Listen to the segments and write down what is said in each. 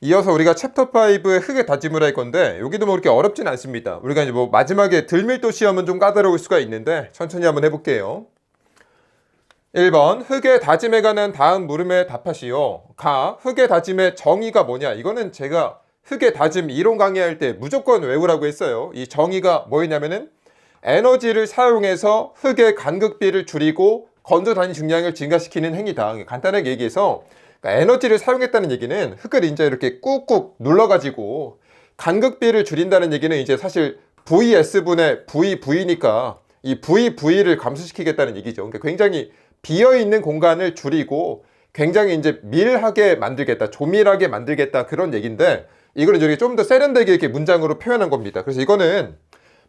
이어서 우리가 챕터 5의 흙의 다짐을 할 건데 여기도 뭐 그렇게 어렵진 않습니다. 우리가 이제 뭐 마지막에 들밀도 시험은 좀 까다로울 수가 있는데 천천히 한번 해볼게요. 1번 흙의 다짐에 관한 다음 물음에 답하시오. 가 흙의 다짐의 정의가 뭐냐? 이거는 제가 흙의 다짐 이론 강의할 때 무조건 외우라고 했어요. 이 정의가 뭐였냐면은 에너지를 사용해서 흙의 간극비를 줄이고 건조 단위 중량을 증가시키는 행위다. 간단하게 얘기해서 그러니까 에너지를 사용했다는 얘기는 흙을 이제 이렇게 꾹꾹 눌러가지고 간극비를 줄인다는 얘기는 이제 사실 VS분의 VV니까 이 VV를 감소시키겠다는 얘기죠. 그러니까 굉장히 비어있는 공간을 줄이고 굉장히 이제 밀하게 만들겠다, 조밀하게 만들겠다 그런 얘기인데 이걸 이제 좀 더 세련되게 이렇게 문장으로 표현한 겁니다. 그래서 이거는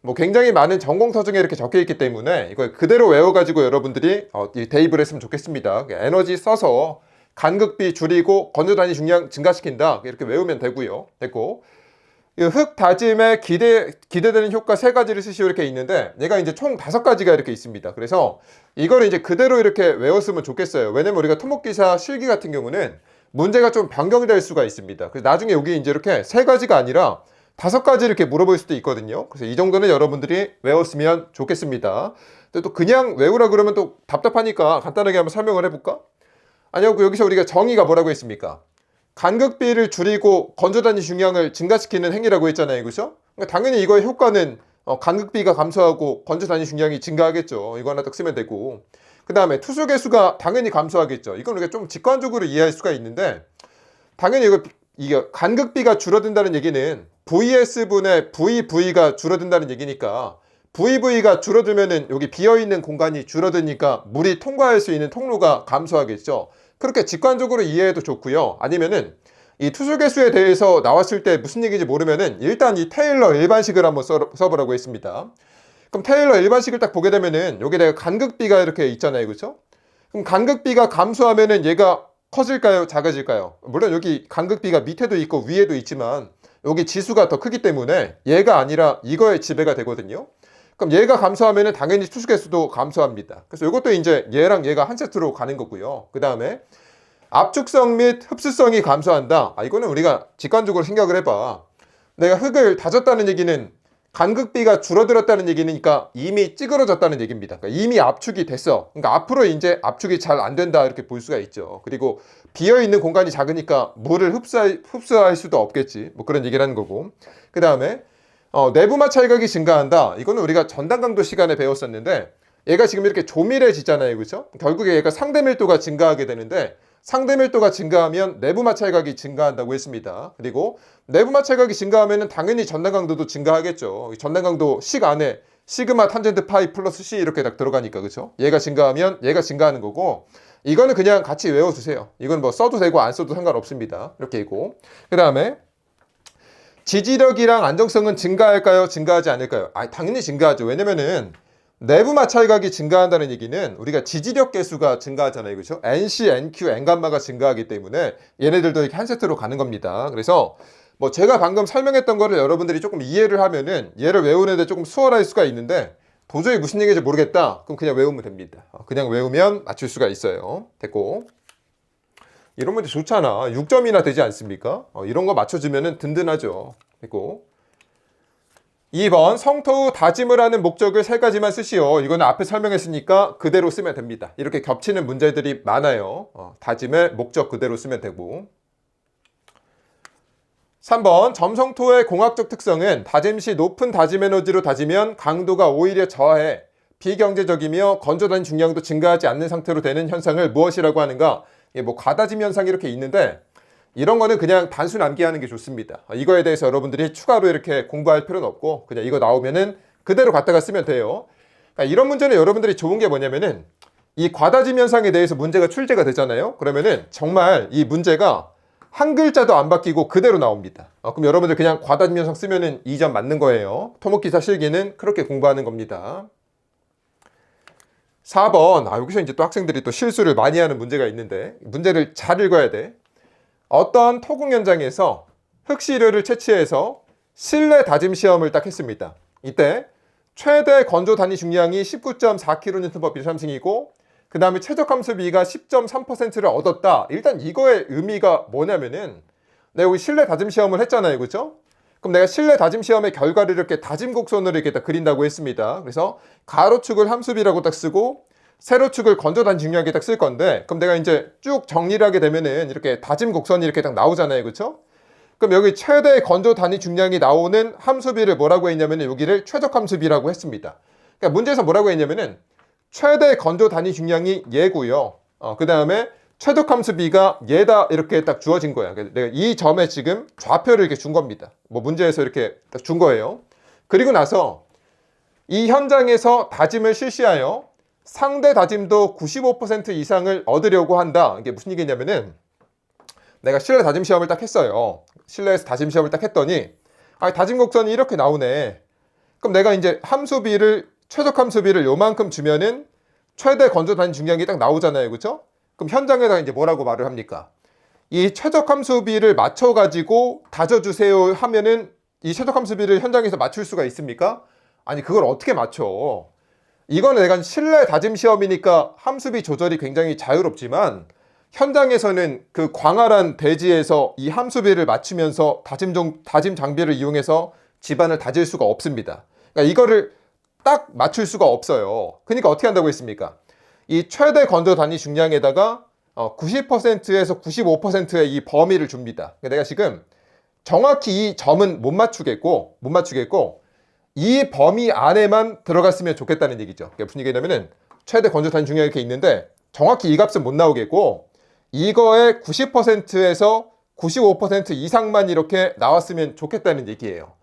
뭐 굉장히 많은 전공서 중에 이렇게 적혀 있기 때문에 이걸 그대로 외워가지고 여러분들이 대입을 했으면 좋겠습니다. 에너지 써서 간극비 줄이고 건조 단위 중량 증가시킨다 이렇게 외우면 되고요. 됐고 흙 다짐에 기대되는 효과 3가지를 쓰시오 이렇게 있는데 얘가 이제 총 5가지가 이렇게 있습니다. 그래서 이거를 이제 그대로 이렇게 외웠으면 좋겠어요. 왜냐면 우리가 토목기사 실기 같은 경우는 문제가 좀 변경될 수가 있습니다. 그래서 나중에 여기 이제 이렇게 3가지가 아니라 5가지 이렇게 물어볼 수도 있거든요. 그래서 이 정도는 여러분들이 외웠으면 좋겠습니다. 근데 또 그냥 외우라 그러면 또 답답하니까 간단하게 한번 설명을 해볼까? 아니요, 여기서 우리가 정의가 뭐라고 했습니까? 간극비를 줄이고 건조 단위 중량을 증가시키는 행위라고 했잖아요. 그죠? 그러니까 당연히 이거의 효과는 간극비가 감소하고 건조 단위 중량이 증가하겠죠. 이거 하나 딱 쓰면 되고. 그 다음에 투수 개수가 당연히 감소하겠죠. 이건 우리가 좀 직관적으로 이해할 수가 있는데 당연히 이게 간극비가 줄어든다는 얘기는 VS분의 VV가 줄어든다는 얘기니까 VV가 줄어들면은 여기 비어있는 공간이 줄어드니까 물이 통과할 수 있는 통로가 감소하겠죠. 그렇게 직관적으로 이해해도 좋고요. 아니면은 이 투수 개수에 대해서 나왔을 때 무슨 얘기인지 모르면은 일단 이 테일러 일반식을 한번 써보라고 했습니다. 그럼 테일러 일반식을 딱 보게 되면은 여기 내가 간극비가 이렇게 있잖아요. 그렇죠? 그럼 간극비가 감소하면은 얘가 커질까요? 작아질까요? 물론 여기 간극비가 밑에도 있고 위에도 있지만 여기 지수가 더 크기 때문에 얘가 아니라 이거에 지배가 되거든요. 그럼 얘가 감소하면은 당연히 투수 개수도 감소합니다. 그래서 이것도 이제 얘랑 얘가 한 세트로 가는 거고요. 그 다음에 압축성 및 흡수성이 감소한다. 이거는 우리가 직관적으로 생각을 해봐. 내가 흙을 다졌다는 얘기는 간극비가 줄어들었다는 얘기니까 이미 찌그러졌다는 얘기입니다. 그러니까 이미 압축이 됐어. 그러니까 앞으로 이제 압축이 잘 안 된다 이렇게 볼 수가 있죠. 그리고 비어 있는 공간이 작으니까 물을 흡수할 수도 없겠지. 뭐 그런 얘기를 하는 거고. 그 다음에 내부마 찰각이 증가한다. 이거는 우리가 전단 강도 시간에 배웠었는데 얘가 지금 이렇게 조밀해지잖아요. 그렇죠? 결국에 얘가 상대 밀도가 증가하게 되는데 상대 밀도가 증가하면 내부마 찰각이 증가한다고 했습니다. 그리고 내부마 찰각이 증가하면 당연히 전단 강도도 증가하겠죠. 전단 강도 식 안에 시그마 탄젠트 파이 플러스 C 이렇게 딱 들어가니까 그렇죠? 얘가 증가하면 얘가 증가하는 거고 이거는 그냥 같이 외워주세요. 이건 뭐 써도 되고 안 써도 상관없습니다. 이렇게 있고 그 다음에 지지력이랑 안정성은 증가할까요? 증가하지 않을까요? 당연히 증가하죠. 왜냐면은 내부마 찰각이 증가한다는 얘기는 우리가 지지력 개수가 증가하잖아요. 그렇죠? NC, NQ, N감마가 증가하기 때문에 얘네들도 이렇게 한 세트로 가는 겁니다. 그래서 뭐 제가 방금 설명했던 거를 여러분들이 조금 이해를 하면은 얘를 외우는데 조금 수월할 수가 있는데 도저히 무슨 얘기인지 모르겠다. 그럼 그냥 외우면 됩니다. 그냥 외우면 맞출 수가 있어요. 됐고. 이런 문제 좋잖아. 6점이나 되지 않습니까? 이런 거 맞춰주면 든든하죠. 그리고 2번 성토 후 다짐을 하는 목적을 3가지만 쓰시오. 이거는 앞에 설명했으니까 그대로 쓰면 됩니다. 이렇게 겹치는 문제들이 많아요. 다짐의 목적 그대로 쓰면 되고 3번 점성토의 공학적 특성은 다짐 시 높은 다짐 에너지로 다지면 강도가 오히려 저하해 비경제적이며 건조단 중량도 증가하지 않는 상태로 되는 현상을 무엇이라고 하는가? 뭐 과다짐 현상이 이렇게 있는데 이런 거는 그냥 단순 암기하는 게 좋습니다. 이거에 대해서 여러분들이 추가로 이렇게 공부할 필요는 없고 그냥 이거 나오면은 그대로 갖다가 쓰면 돼요. 그러니까 이런 문제는 여러분들이 좋은 게 뭐냐면은 이 과다짐 현상에 대해서 문제가 출제가 되잖아요. 그러면은 정말 이 문제가 한 글자도 안 바뀌고 그대로 나옵니다. 그럼 여러분들 그냥 과다짐 현상 쓰면은 2점 맞는 거예요. 토목기사 실기는 그렇게 공부하는 겁니다. 4번 여기서 이제 또 학생들이 또 실수를 많이 하는 문제가 있는데 문제를 잘 읽어야 돼. 어떤 토공 현장에서 흙시료를 채취해서 실내 다짐 시험을 딱 했습니다. 이때 최대 건조 단위 중량이 19.4kNp 비삼승이고 그 다음에 최적 함수 B가 10.3%를 얻었다. 일단 이거의 의미가 뭐냐면은 내가 여기 실내 다짐 시험을 했잖아요. 그죠? 그럼 내가 실내 다짐 시험의 결과를 이렇게 다짐 곡선으로 이렇게 딱 그린다고 했습니다. 그래서 가로축을 함수비라고 딱 쓰고 세로축을 건조 단위 중량하게 딱 쓸 건데, 그럼 내가 이제 쭉 정리를 하게 되면은 이렇게 다짐 곡선이 이렇게 딱 나오잖아요. 그렇죠? 그럼 여기 최대 건조 단위 중량이 나오는 함수비를 뭐라고 했냐면 여기를 최적함수비라고 했습니다. 그러니까 문제에서 뭐라고 했냐면은 최대 건조 단위 중량이 얘고요. 그 다음에 최적함수비가 얘다 이렇게 딱 주어진 거야. 내가 이 점에 지금 좌표를 이렇게 준 겁니다. 뭐 문제에서 이렇게 딱 준 거예요. 그리고 나서 이 현장에서 다짐을 실시하여 상대 다짐도 95% 이상을 얻으려고 한다. 이게 무슨 얘기냐면은 내가 실내 다짐 시험을 딱 했어요. 실내에서 다짐 시험을 딱 했더니 다짐 곡선이 이렇게 나오네. 그럼 내가 이제 함수비를 최적함수비를 요만큼 주면은 최대 건조 단위 중량이 딱 나오잖아요. 그렇죠? 그럼 현장에다가 이제 뭐라고 말을 합니까? 이 최적함수비를 맞춰가지고 다져주세요 하면은 이 최적함수비를 현장에서 맞출 수가 있습니까? 아니, 그걸 어떻게 맞춰? 이거는 내가 실내 다짐 시험이니까 함수비 조절이 굉장히 자유롭지만 현장에서는 그 광활한 대지에서 이 함수비를 맞추면서 다짐 장비를 이용해서 집안을 다질 수가 없습니다. 그러니까 이거를 딱 맞출 수가 없어요. 그러니까 어떻게 한다고 했습니까? 이 최대 건조 단위 중량에다가 90%에서 95%의 이 범위를 줍니다. 그러니까 내가 지금 정확히 이 점은 못 맞추겠고 이 범위 안에만 들어갔으면 좋겠다는 얘기죠. 그게 무슨 얘기냐면은 최대 건조 단위 중량이 이렇게 있는데 정확히 이 값은 못 나오겠고 이거의 90%에서 95% 이상만 이렇게 나왔으면 좋겠다는 얘기예요.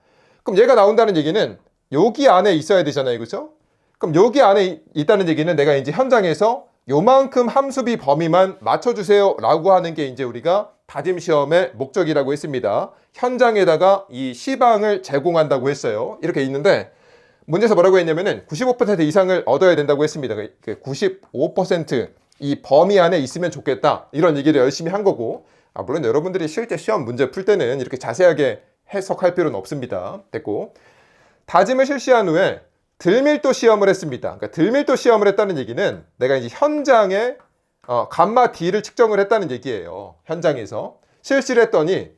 그럼 얘가 나온다는 얘기는 여기 안에 있어야 되잖아요. 그렇죠? 그럼 여기 안에 있다는 얘기는 내가 이제 현장에서 요만큼 함수비 범위만 맞춰주세요 라고 하는 게 이제 우리가 다짐 시험의 목적이라고 했습니다. 현장에다가 이 시방을 제공한다고 했어요. 이렇게 있는데 문제에서 뭐라고 했냐면은 95% 이상을 얻어야 된다고 했습니다. 95% 이 범위 안에 있으면 좋겠다. 이런 얘기를 열심히 한 거고, 물론 여러분들이 실제 시험 문제 풀 때는 이렇게 자세하게 해석할 필요는 없습니다. 됐고, 다짐을 실시한 후에 들밀도 시험을 했습니다. 그러니까 들밀도 시험을 했다는 얘기는 내가 이제 현장에 감마 D를 측정을 했다는 얘기예요. 현장에서 실시를 했더니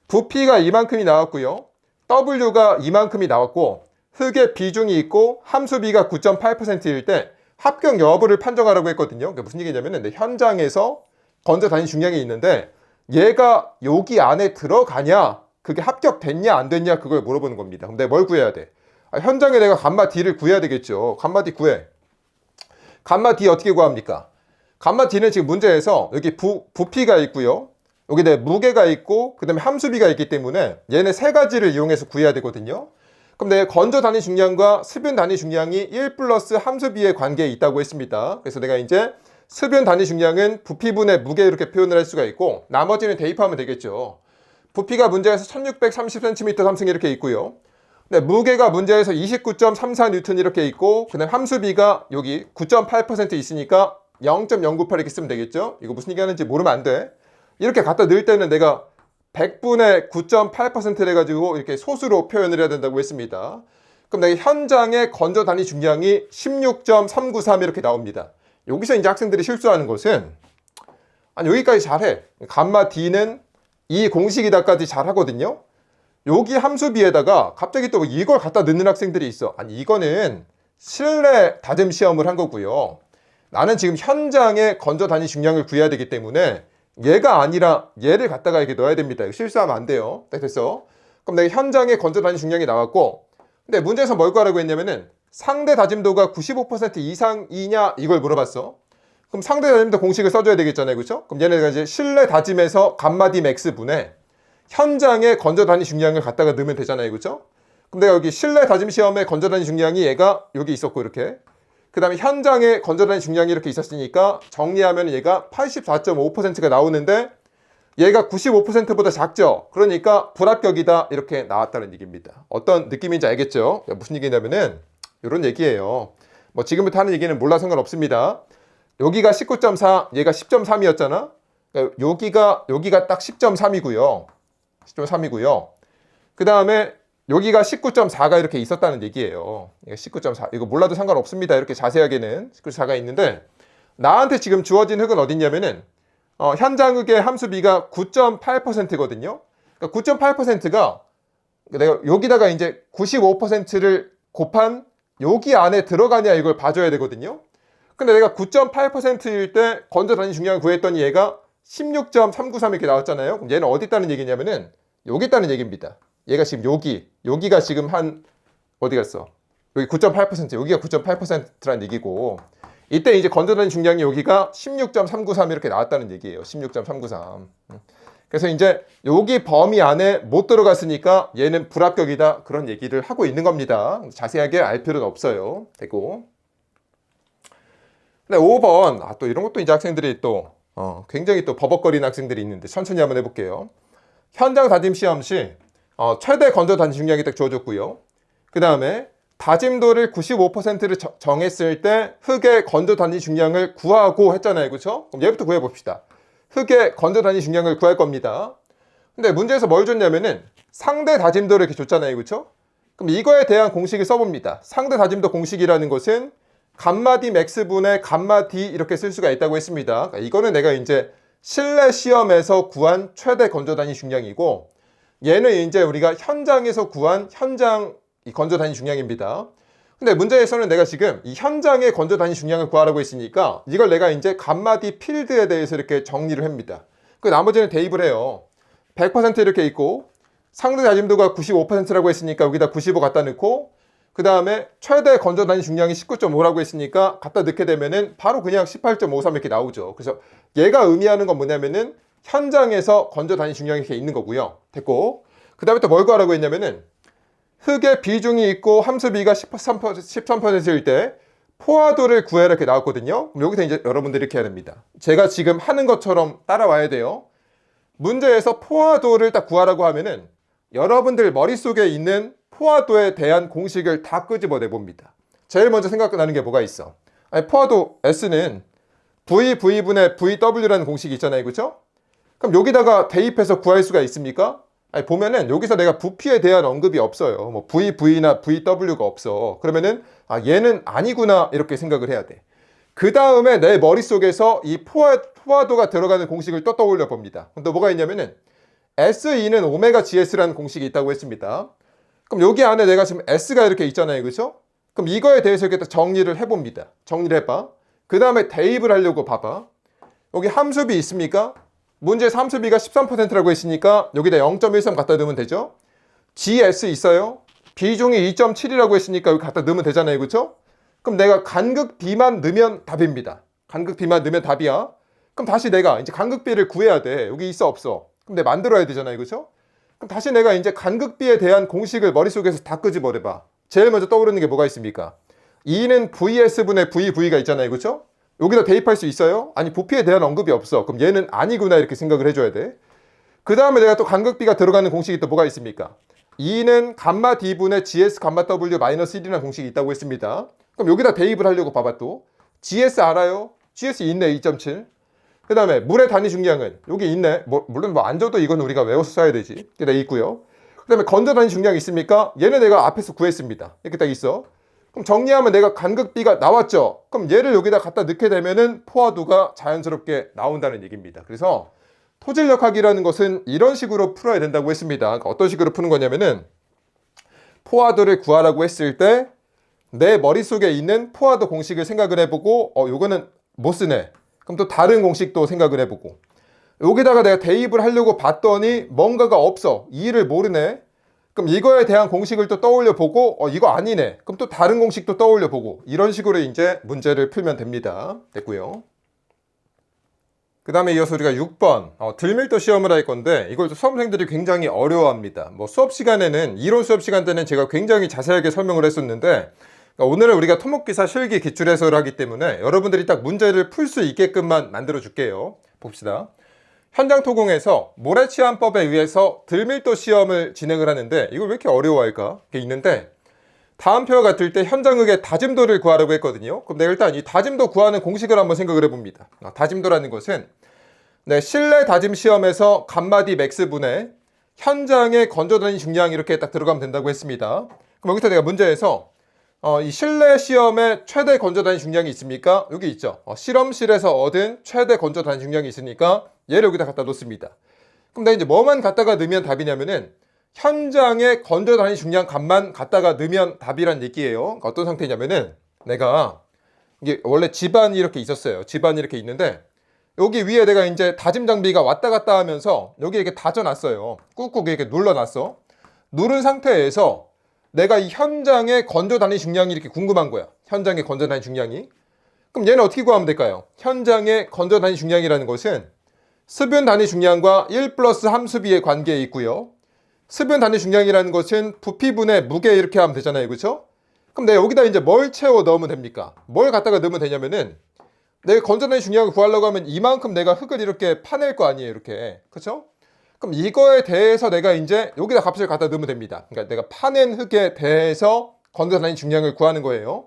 부피가 이만큼이 나왔고요, W가 이만큼이 나왔고 흙의 비중이 있고 함수비가 9.8%일 때 합격 여부를 판정하라고 했거든요. 그러니까 무슨 얘기냐면은 현장에서 건조 단위 중량이 있는데 얘가 여기 안에 들어가냐, 그게 합격됐냐 안 됐냐 그걸 물어보는 겁니다. 그럼 내가 뭘 구해야 돼? 현장에 내가 감마 D를 구해야 되겠죠. 감마 D 구해. 감마 D 어떻게 구합니까? 감마 D는 지금 문제에서 여기 부피가 있고요, 여기 내 무게가 있고 그 다음에 함수비가 있기 때문에 얘네 세 가지를 이용해서 구해야 되거든요. 그럼 내 건조 단위 중량과 습윤 단위 중량이 1 플러스 함수비의 관계에 있다고 했습니다. 그래서 내가 이제 습윤 단위 중량은 부피분의 무게 이렇게 표현을 할 수가 있고 나머지는 대입하면 되겠죠. 부피가 문제에서 1630cm 삼승 이렇게 있고요. 네, 무게가 문제에서 29.34N 이렇게 있고 그 다음에 함수비가 여기 9.8% 있으니까 0.098 이렇게 쓰면 되겠죠. 이거 무슨 얘기하는지 모르면 안 돼. 이렇게 갖다 넣을 때는 내가 100분의 9.8% 해가지고 이렇게 소수로 표현을 해야 된다고 했습니다. 그럼 내가 현장의 건조 단위 중량이 16.393 이렇게 나옵니다. 여기서 이제 학생들이 실수하는 것은 여기까지 잘해. 감마 D는 이 공식이다까지 잘 하거든요. 여기 함수비에다가 갑자기 또 이걸 갖다 넣는 학생들이 있어. 이거는 실내 다짐 시험을 한 거고요. 나는 지금 현장의 건조 단위 중량을 구해야 되기 때문에 얘가 아니라 얘를 갖다가 이렇게 넣어야 됩니다. 이거 실수하면 안 돼요. 딱 됐어. 그럼 내가 현장의 건조 단위 중량이 나왔고, 근데 문제에서 뭘 구하라고 했냐면은 상대 다짐도가 95% 이상이냐 이걸 물어봤어. 그럼 상대 다짐도 공식을 써줘야 되겠잖아요. 그렇죠? 그럼 얘네가 이제 실내 다짐에서 감마 D 맥스 분의 현장의 건조 단위 중량을 갖다가 넣으면 되잖아요. 그렇죠? 그럼 내가 여기 실내 다짐 시험의 건조 단위 중량이 얘가 여기 있었고 이렇게, 그 다음에 현장의 건조 단위 중량이 이렇게 있었으니까 정리하면 얘가 84.5%가 나오는데 얘가 95%보다 작죠. 그러니까 불합격이다 이렇게 나왔다는 얘기입니다. 어떤 느낌인지 알겠죠? 무슨 얘기냐면은 이런 얘기예요. 뭐 지금부터 하는 얘기는 몰라 상관없습니다. 여기가 19.4, 얘가 10.3이었잖아. 그러니까 여기가 딱 10.3이고요. 10.3이고요. 그 다음에 여기가 19.4가 이렇게 있었다는 얘기예요. 19.4. 이거 몰라도 상관없습니다. 이렇게 자세하게는 19.4가 있는데 나한테 지금 주어진 흙은 어딨냐면은 현장 흙의 함수비가 9.8%거든요. 그러니까 9.8%가 내가 여기다가 이제 95%를 곱한 여기 안에 들어가냐 이걸 봐줘야 되거든요. 근데 내가 9.8%일 때 건져 다닌 중량을 구했더니 얘가 16.393 이렇게 나왔잖아요. 그럼 얘는 어디 있다는 얘기냐면은 여기 있다는 얘기입니다. 얘가 지금 여기가 지금 한 어디 갔어? 여기 9.8%, 여기가 9.8%라는 얘기고, 이때 이제 건져 다닌 중량이 여기가 16.393 이렇게 나왔다는 얘기예요. 16.393. 그래서 이제 여기 범위 안에 못 들어갔으니까 얘는 불합격이다, 그런 얘기를 하고 있는 겁니다. 자세하게 알 필요는 없어요. 되고. 근데 5번, 또 이런 것도 이제 학생들이 또 굉장히 또 버벅거리는 학생들이 있는데 천천히 한번 해볼게요. 현장 다짐 시험 시 최대 건져 다짐 중량이 딱 주어졌고요. 그 다음에 다짐도를 95%를 정했을 때 흙의 건져 다짐 중량을 구하고 했잖아요. 그렇죠? 그럼 얘부터 구해봅시다. 흙의 건져 다짐 중량을 구할 겁니다. 근데 문제에서 뭘 줬냐면은 상대 다짐도를 이렇게 줬잖아요. 그렇죠? 그럼 이거에 대한 공식을 써봅니다. 상대 다짐도 공식이라는 것은 감마 D 맥스분의 감마 D 이렇게 쓸 수가 있다고 했습니다. 그러니까 이거는 내가 이제 실내 시험에서 구한 최대 건져 다짐 중량이고, 얘는 이제 우리가 현장에서 구한 현장 건져 다짐 중량입니다. 근데 문제에서는 내가 지금 이 현장의 건져 다짐 중량을 구하라고 했으니까 이걸 내가 이제 감마 D 필드에 대해서 이렇게 정리를 합니다. 그 나머지는 대입을 해요. 100% 이렇게 있고, 상대 다짐도가 95%라고 했으니까 여기다 95 갖다 넣고, 그 다음에 최대 건져 다짐 중량이 19.5라고 했으니까 갖다 넣게 되면은 바로 그냥 18.53 이렇게 나오죠. 그래서 얘가 의미하는 건 뭐냐면은 현장에서 건져 다짐 중량이 이렇게 있는 거고요. 됐고, 그 다음에 또 뭘 구하라고 했냐면은 흙의 비중이 있고 함수비가 13%일 때 포화도를 구해라 이렇게 나왔거든요. 그럼 여기서 이제 여러분들이 이렇게 해야 됩니다. 제가 지금 하는 것처럼 따라와야 돼요. 문제에서 포화도를 딱 구하라고 하면은 여러분들 머릿속에 있는 포화도에 대한 공식을 다 끄집어내 봅니다. 제일 먼저 생각나는 게 뭐가 있어? 포화도 S는 VV분의 VW라는 공식이 있잖아요. 그렇죠? 그럼 여기다가 대입해서 구할 수가 있습니까? 보면은 여기서 내가 부피에 대한 언급이 없어요. 뭐 VV나 VW가 없어. 그러면은 얘는 아니구나 이렇게 생각을 해야 돼. 그 다음에 내 머릿속에서 이 포화도가 들어가는 공식을 또 떠올려 봅니다. 또 뭐가 있냐면은 SE는 오메가 GS라는 공식이 있다고 했습니다. 그럼 여기 안에 내가 지금 S가 이렇게 있잖아요. 그렇죠? 그럼 이거에 대해서 이렇게 정리를 해봅니다. 정리를 해봐. 그 다음에 대입을 하려고 봐봐. 여기 함수비 있습니까? 문제에서 함수비가 13%라고 했으니까 여기다 0.13 갖다 넣으면 되죠? GS 있어요? 비중이 2.7이라고 했으니까 여기 갖다 넣으면 되잖아요. 그렇죠? 그럼 내가 간극비만 넣으면 답입니다. 간극비만 넣으면 답이야. 그럼 다시 내가 이제 간극비를 구해야 돼. 여기 있어 없어? 그럼 내가 만들어야 되잖아요. 그렇죠? 그럼 다시 내가 이제 간극비에 대한 공식을 머릿속에서 다 끄집어내봐. 제일 먼저 떠오르는 게 뭐가 있습니까? 2는 VS분의 VV가 있잖아요. 그렇죠? 여기다 대입할 수 있어요? 아니, 부피에 대한 언급이 없어. 그럼 얘는 아니구나 이렇게 생각을 해줘야 돼. 그 다음에 내가 또 간극비가 들어가는 공식이 또 뭐가 있습니까? 2는 감마 D분의 GS 감마 W 마이너스 1이라는 공식이 있다고 했습니다. 그럼 여기다 대입을 하려고 봐봐 또. GS 알아요? GS 있네, 2.7. 그 다음에 물의 단위 중량은 여기 있네. 물론 안 줘도 이건 우리가 외워서 써야 되지. 여기다 있고요. 그 다음에 건져 단위 중량이 있습니까? 얘는 내가 앞에서 구했습니다. 이렇게 딱 있어. 그럼 정리하면 내가 간극비가 나왔죠. 그럼 얘를 여기다 갖다 넣게 되면은 포화도가 자연스럽게 나온다는 얘기입니다. 그래서 토질력학이라는 것은 이런 식으로 풀어야 된다고 했습니다. 그러니까 어떤 식으로 푸는 거냐면은 포화도를 구하라고 했을 때 내 머릿속에 있는 포화도 공식을 생각을 해보고 요거는 못 쓰네. 그럼 또 다른 공식도 생각을 해보고 여기다가 내가 대입을 하려고 봤더니 뭔가가 없어. 이의를 모르네. 그럼 이거에 대한 공식을 또 떠올려 보고 이거 아니네. 그럼 또 다른 공식도 떠올려 보고 이런 식으로 이제 문제를 풀면 됩니다. 됐고요. 그 다음에 이어서 우리가 6번 들밀도 시험을 할 건데 이걸 또 수험생들이 굉장히 어려워합니다. 뭐 수업 시간에는 이론 수업 시간 때는 제가 굉장히 자세하게 설명을 했었는데 오늘은 우리가 토목기사 실기 기출해설을 하기 때문에 여러분들이 딱 문제를 풀 수 있게끔만 만들어 줄게요. 봅시다. 현장 토공에서 모래치환법에 의해서 들밀도 시험을 진행을 하는데 이걸 왜 이렇게 어려워할까? 이게 있는데 다음 표와 같을 때 현장흙의 다짐도를 구하라고 했거든요. 그럼 내가 일단 이 다짐도 구하는 공식을 한번 생각을 해봅니다. 다짐도라는 것은 실내 다짐 시험에서 감마 D 맥스분의 현장의 건져 다닌 중량 이렇게 딱 들어가면 된다고 했습니다. 그럼 여기서 내가 문제에서 이 실내 시험에 최대 건져 다닌 중량이 있습니까? 여기 있죠. 실험실에서 얻은 최대 건져 다닌 중량이 있으니까 얘를 여기다 갖다 놓습니다. 그럼 내가 이제 뭐만 갖다가 넣으면 답이냐면은 현장의 건조 단위 중량 값만 갖다가 넣으면 답이란 얘기예요. 그러니까 어떤 상태냐면은 내가 이게 원래 집안이 이렇게 있었어요. 집안이 이렇게 있는데 여기 위에 내가 이제 다짐 장비가 왔다 갔다 하면서 여기 이렇게 다져놨어요. 꾹꾹 이렇게 눌러놨어. 누른 상태에서 내가 이 현장의 건조 단위 중량이 이렇게 궁금한 거야. 현장의 건조 단위 중량이. 그럼 얘는 어떻게 구하면 될까요? 현장의 건조 단위 중량이라는 것은 수분 단위 중량과 1 플러스 함수비의 관계에 있고요. 수분 단위 중량이라는 것은 부피분의 무게 이렇게 하면 되잖아요. 그렇죠? 그럼 내가 여기다 이제 뭘 채워 넣으면 됩니까? 뭘 갖다가 넣으면 되냐면은 내가 건조 단위 중량을 구하려고 하면 이만큼 내가 흙을 이렇게 파낼 거 아니에요. 이렇게. 그렇죠? 그럼 이거에 대해서 내가 이제 여기다 값을 갖다 넣으면 됩니다. 그러니까 내가 파낸 흙에 대해서 건조 단위 중량을 구하는 거예요.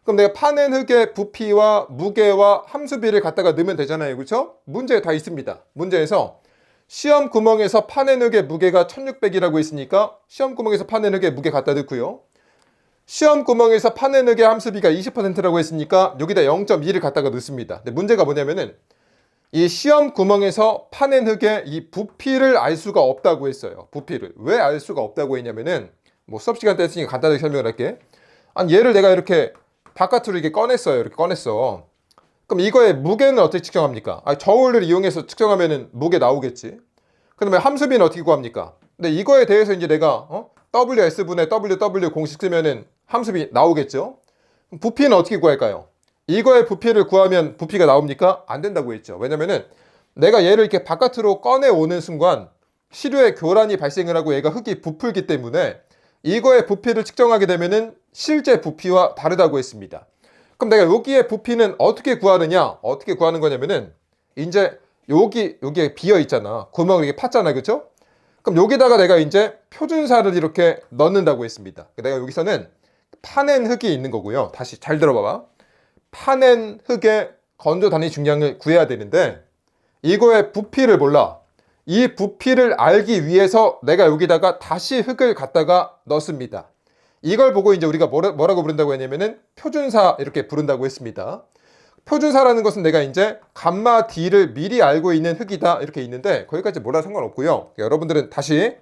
그럼 내가 파낸 흙의 부피와 무게와 함수비를 갖다가 넣으면 되잖아요. 그렇죠? 문제에 다 있습니다. 문제에서 시험 구멍에서 파낸 흙의 무게가 1600이라고 있으니까 시험 구멍에서 파낸 흙의 무게 갖다 넣고요. 시험 구멍에서 파낸 흙의 함수비가 20%라고 했으니까 여기다 0.2를 갖다가 넣습니다. 근데 문제가 뭐냐면은 이 시험 구멍에서 파낸 흙의 이 부피를 알 수가 없다고 했어요. 부피를. 왜 알 수가 없다고 했냐면은 뭐 수업 시간 때 했으니까 간단하게 설명을 할게. 아니 얘를 내가 이렇게 바깥으로 이렇게 꺼냈어요. 이렇게 꺼냈어. 그럼 이거의 무게는 어떻게 측정합니까? 저울을 이용해서 측정하면은 무게 나오겠지. 그러면 함수비는 어떻게 구합니까? 근데 이거에 대해서 이제 내가 WS분의 WW 공식 쓰면은 함수비 나오겠죠. 부피는 어떻게 구할까요? 이거의 부피를 구하면 부피가 나옵니까? 안 된다고 했죠. 왜냐면은 내가 얘를 이렇게 바깥으로 꺼내오는 순간 시료의 교란이 발생을 하고 얘가 흙이 부풀기 때문에 이거의 부피를 측정하게 되면은 실제 부피와 다르다고 했습니다. 그럼 내가 여기에 부피는 어떻게 구하느냐? 어떻게 구하는 거냐면은 이제 여기에 비어 있잖아. 구멍을 이렇게 팠잖아. 그렇죠? 그럼 여기다가 내가 이제 표준사를 이렇게 넣는다고 했습니다. 내가 여기서는 파낸 흙이 있는 거고요. 다시 잘 들어봐봐. 파낸 흙의 건조 단위 중량을 구해야 되는데 이거의 부피를 몰라. 이 부피를 알기 위해서 내가 여기다가 다시 흙을 갖다가 넣습니다. 이걸 보고 이제 우리가 뭐라고 부른다고 했냐면은 표준사 이렇게 부른다고 했습니다. 표준사라는 것은 내가 이제 감마 D를 미리 알고 있는 흙이다 이렇게 있는데 거기까지 몰라 상관없고요. 여러분들은 다시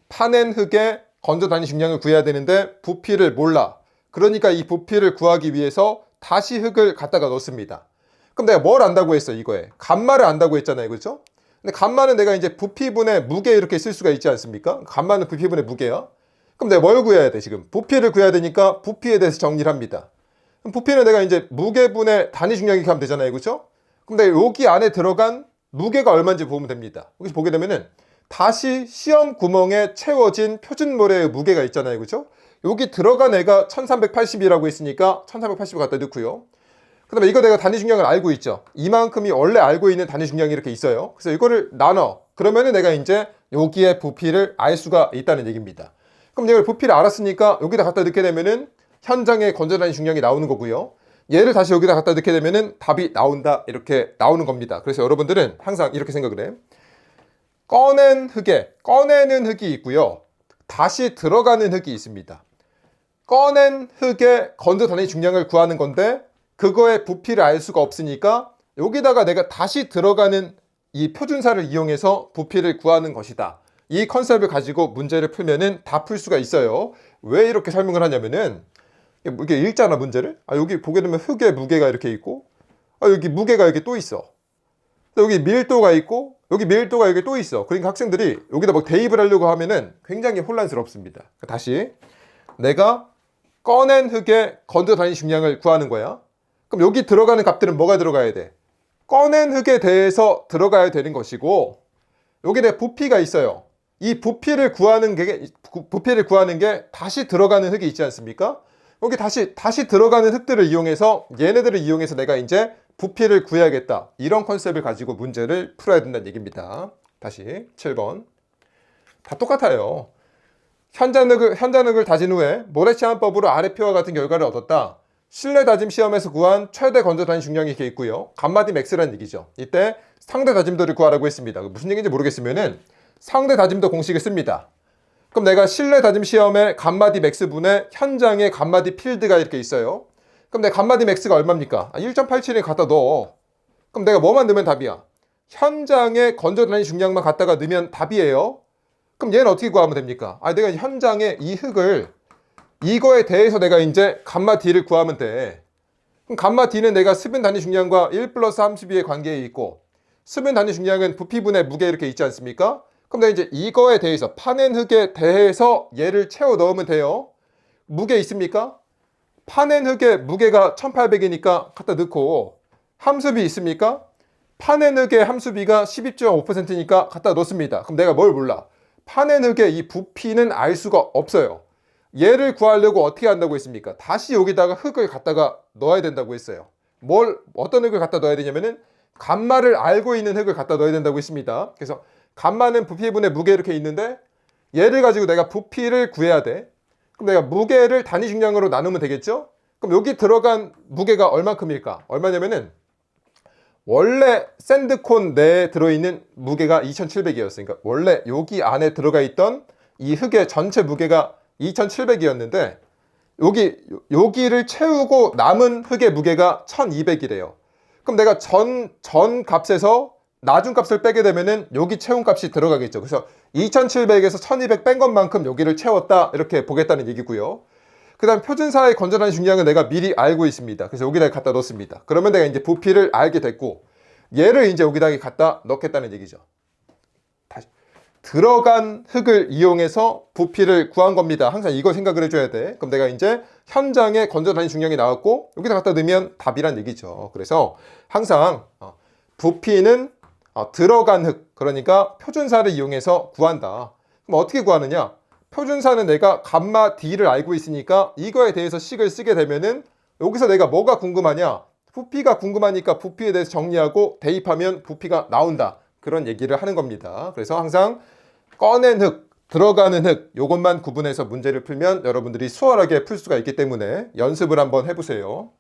파낸 흙의 건조 단위 중량을 구해야 되는데 부피를 몰라. 그러니까 이 부피를 구하기 위해서 다시 흙을 갖다가 넣습니다. 그럼 내가 뭘 안다고 했어 이거에? 감마를 안다고 했잖아요. 그렇죠? 근데 감마는 내가 이제 부피분의 무게 이렇게 쓸 수가 있지 않습니까? 감마는 부피분의 무게야. 그럼 내가 뭘 구해야 돼 지금? 부피를 구해야 되니까 부피에 대해서 정리를 합니다. 그럼 부피는 내가 이제 무게분의 단위 중량 이렇게 하면 되잖아요. 그렇죠? 그럼 내가 여기 안에 들어간 무게가 얼마인지 보면 됩니다. 여기서 보게 되면은 다시 시험 구멍에 채워진 표준모래의 무게가 있잖아요. 그렇죠? 여기 들어간 애가 1380이라고 했으니까 1380을 갖다 넣고요. 그 다음에 이거 내가 단위 중량을 알고 있죠. 이만큼이 원래 알고 있는 단위 중량이 이렇게 있어요. 그래서 이거를 나눠. 그러면은 내가 이제 여기에 부피를 알 수가 있다는 얘기입니다. 그럼 이걸 부피를 알았으니까 여기다 갖다 넣게 되면은 현장의 건조 단위 중량이 나오는 거고요. 얘를 다시 여기다 갖다 넣게 되면은 답이 나온다. 이렇게 나오는 겁니다. 그래서 여러분들은 항상 이렇게 생각을 해. 꺼내는 흙이 있고요. 다시 들어가는 흙이 있습니다. 꺼낸 흙의 건조 단위 중량을 구하는 건데 그거의 부피를 알 수가 없으니까 여기다가 내가 다시 들어가는 이 표준사를 이용해서 부피를 구하는 것이다. 이 컨셉을 가지고 문제를 풀면은 다 풀 수가 있어요. 왜 이렇게 설명을 하냐면은 이게 읽잖아 문제를. 여기 보게 되면 흙의 무게가 이렇게 있고 여기 무게가 이렇게 또 있어. 여기 밀도가 있고 여기 밀도가 여기 또 있어. 그러니까 학생들이 여기다 막 대입을 하려고 하면은 굉장히 혼란스럽습니다. 다시 내가 꺼낸 흙의 건조 단위 중량을 구하는 거야. 그럼 여기 들어가는 값들은 뭐가 들어가야 돼? 꺼낸 흙에 대해서 들어가야 되는 것이고 여기 내 부피가 있어요. 이 부피를 구하는 게 다시 들어가는 흙이 있지 않습니까? 여기 다시 들어가는 흙들을 이용해서 얘네들을 이용해서 내가 이제 부피를 구해야겠다. 이런 컨셉을 가지고 문제를 풀어야 된다는 얘기입니다. 다시 7번. 다 똑같아요. 현잔흙을 다진 후에 모래시험법으로 아래 표와 같은 결과를 얻었다. 실내 다짐 시험에서 구한 최대 건조 단위 중량이 이렇게 있고요. 감마디 맥스라는 얘기죠. 이때 상대 다짐도를 구하라고 했습니다. 무슨 얘기인지 모르겠으면은 상대 다짐도 공식을 씁니다. 그럼 내가 실내 다짐 시험에 감마디 맥스분의 현장의 감마디 필드가 이렇게 있어요. 그럼 내 감마디 맥스가 얼마입니까? 1.87을 갖다 넣어. 그럼 내가 뭐만 넣으면 답이야? 현장에 건져다니는 중량만 갖다가 넣으면 답이에요. 그럼 얘는 어떻게 구하면 됩니까? 내가 현장에 이 흙을 이거에 대해서 내가 이제 감마 D를 구하면 돼. 그럼 감마 D는 내가 수분 단위 중량과 1 플러스 32의 관계에 있고 수분 단위 중량은 부피분의 무게 이렇게 있지 않습니까? 그럼 내가 이제 이거에 대해서 파낸 흙에 대해서 얘를 채워 넣으면 돼요. 무게 있습니까? 파낸 흙의 무게가 1800이니까 갖다 넣고 함수비 있습니까? 파낸 흙의 함수비가 12.5%니까 갖다 놓습니다. 그럼 내가 뭘 몰라? 파낸 흙의 이 부피는 알 수가 없어요. 얘를 구하려고 어떻게 한다고 했습니까? 다시 여기다가 흙을 갖다가 넣어야 된다고 했어요. 어떤 흙을 갖다 넣어야 되냐면은 감마를 알고 있는 흙을 갖다 넣어야 된다고 했습니다. 그래서 감마는 부피분의 무게 이렇게 있는데 얘를 가지고 내가 부피를 구해야 돼. 그럼 내가 무게를 단위 중량으로 나누면 되겠죠? 그럼 여기 들어간 무게가 얼마큼일까? 얼마냐면은 원래 샌드콘 내에 들어있는 무게가 2700이었으니까 원래 여기 안에 들어가 있던 이 흙의 전체 무게가 2700이었는데 여기를 채우고 남은 흙의 무게가 1200이래요. 그럼 내가 전 값에서 나중 값을 빼게 되면은 여기 채운 값이 들어가겠죠. 그래서 2700에서 1200 뺀 것만큼 여기를 채웠다 이렇게 보겠다는 얘기고요. 그 다음 표준사의 건전한 중량은 내가 미리 알고 있습니다. 그래서 여기다 갖다 넣습니다. 그러면 내가 이제 부피를 알게 됐고 얘를 이제 여기다 갖다 넣겠다는 얘기죠. 다시 들어간 흙을 이용해서 부피를 구한 겁니다. 항상 이거 생각을 해줘야 돼. 그럼 내가 이제 현장에 건전한 중량이 나왔고 여기다 갖다 넣으면 답이란 얘기죠. 그래서 항상 부피는 들어간 흙, 그러니까 표준사를 이용해서 구한다. 그럼 어떻게 구하느냐? 표준사는 내가 감마 D를 알고 있으니까 이거에 대해서 식을 쓰게 되면은 여기서 내가 뭐가 궁금하냐? 부피가 궁금하니까 부피에 대해서 정리하고 대입하면 부피가 나온다. 그런 얘기를 하는 겁니다. 그래서 항상 꺼낸 흙, 들어가는 흙, 요것만 구분해서 문제를 풀면 여러분들이 수월하게 풀 수가 있기 때문에 연습을 한번 해보세요.